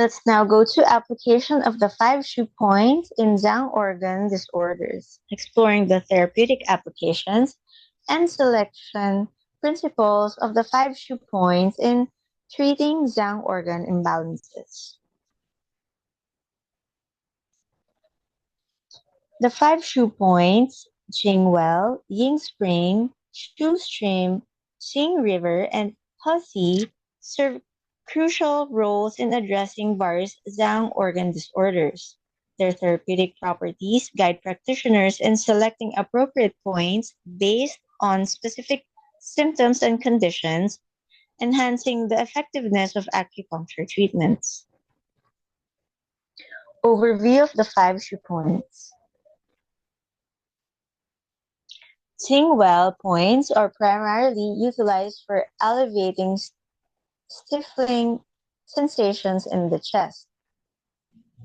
Let's now go to application of the 5 Shu points in Zhang organ disorders, exploring the therapeutic applications and selection principles of the 5 Shu points in treating Zhang organ imbalances. The 5 Shu points, Jing Well, Ying Spring, Shu Stream, Xing River, and Husi serve crucial roles in addressing various Zhang organ disorders. Their therapeutic properties guide practitioners in selecting appropriate points based on specific symptoms and conditions, enhancing the effectiveness of acupuncture treatments. Overview of the 5 Shu points. Qing Well points are primarily utilized for alleviating stifling sensations in the chest,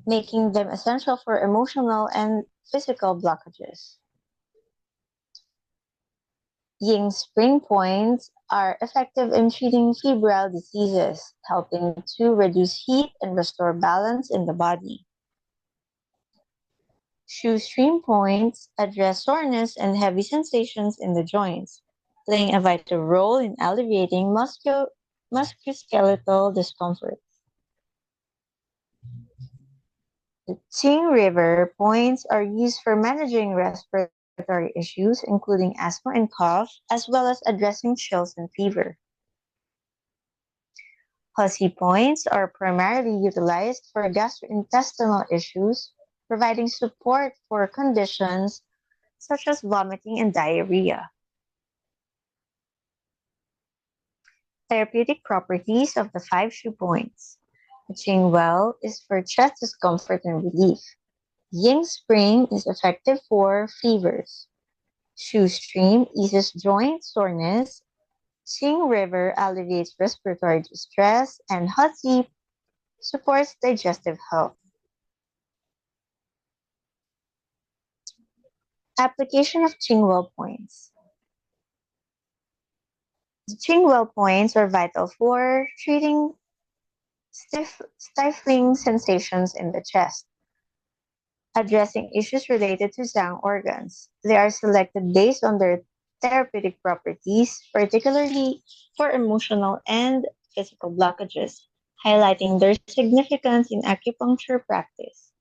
making them essential for emotional and physical blockages. Ying Spring points are effective in treating febrile diseases, helping to reduce heat and restore balance in the body. Shu Stream points address soreness and heavy sensations in the joints, playing a vital role in alleviating musculoskeletal discomfort. The Qing River points are used for managing respiratory issues, including asthma and cough, as well as addressing chills and fever. Hussey points are primarily utilized for gastrointestinal issues, providing support for conditions such as vomiting and diarrhea. Therapeutic properties of the 5 Shu points. Qing Well is for chest discomfort and relief. Ying Spring is effective for fevers. Shu Stream eases joint soreness. Qing River alleviates respiratory distress, and Huzi supports digestive health. Application of Qing Well points. The Qing Well points are vital for treating stifling sensations in the chest, addressing issues related to Zhang organs. They are selected based on their therapeutic properties, particularly for emotional and physical blockages, highlighting their significance in acupuncture practice.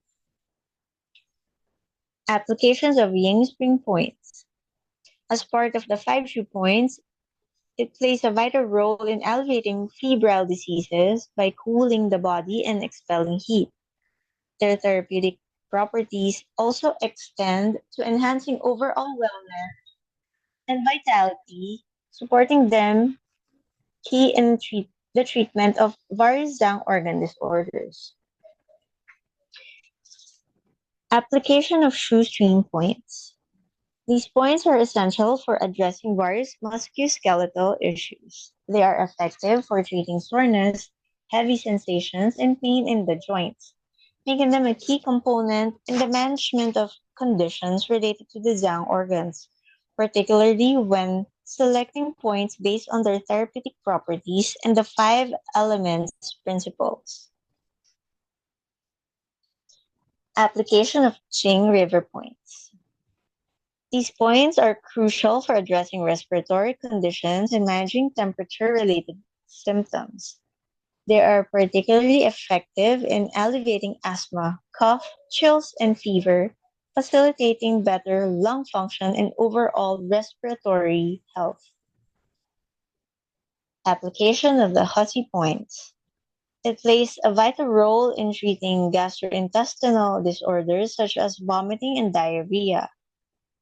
Applications of Ying Spring points. As part of the 5 Shu points, it plays a vital role in alleviating febrile diseases by cooling the body and expelling heat. Their therapeutic properties also extend to enhancing overall wellness and vitality, supporting them key in the treatment of various Zhang organ disorders. Application of Shoestring points. These points are essential for addressing various musculoskeletal issues. They are effective for treating soreness, heavy sensations, and pain in the joints, making them a key component in the management of conditions related to the Zhang organs, particularly when selecting points based on their therapeutic properties and the 5 elements principles. Application of Qing River points. These points are crucial for addressing respiratory conditions and managing temperature-related symptoms. They are particularly effective in alleviating asthma, cough, chills, and fever, facilitating better lung function and overall respiratory health. Application of the Hussey points. It plays a vital role in treating gastrointestinal disorders such as vomiting and diarrhea.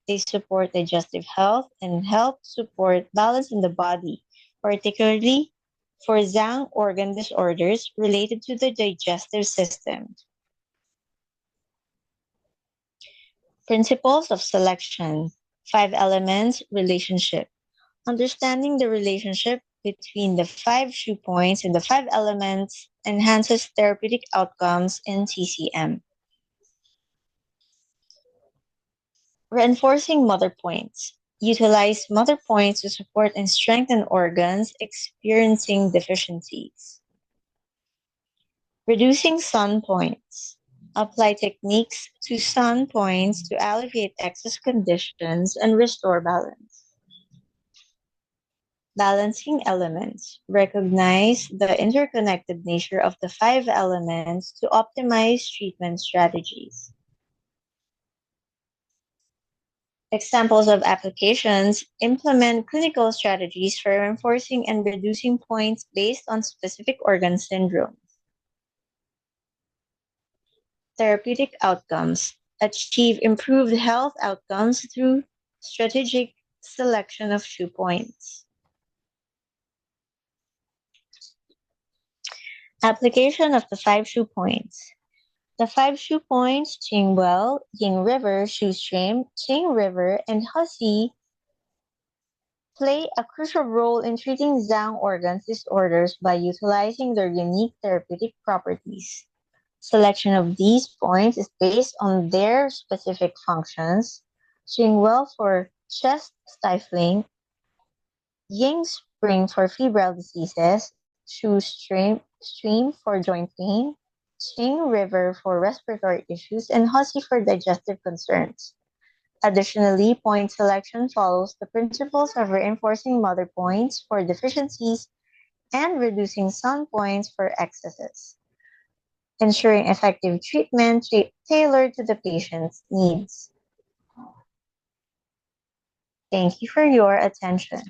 They support digestive health and help support balance in the body, particularly for Zhang organ disorders related to the digestive system. Principles of selection. 5 elements relationship. Understanding the relationship between the 5 Shu points and the 5 elements enhances therapeutic outcomes in TCM. Reinforcing mother points. Utilize mother points to support and strengthen organs experiencing deficiencies. Reducing sun points. Apply techniques to sun points to alleviate excess conditions and restore balance. Balancing elements. Recognize the interconnected nature of the five elements to optimize treatment strategies. Examples of applications implement clinical strategies for reinforcing and reducing points based on specific organ syndromes. Therapeutic outcomes achieve improved health outcomes through strategic selection of shoe points. Application of the five shoe points. The five shoe points, Chingwell, Ying River, Shoestream, Ching River, and Hussey play a crucial role in treating Zhang organs disorders by utilizing their unique therapeutic properties. Selection of these points is based on their specific functions. Chingwell for chest stifling, Ying Spring for febrile diseases, Stream for joint pain, Ching River for respiratory issues, and Hussey for digestive concerns. Additionally, point selection follows the principles of reinforcing mother points for deficiencies and reducing sun points for excesses, ensuring effective treatment tailored to the patient's needs. Thank you for your attention.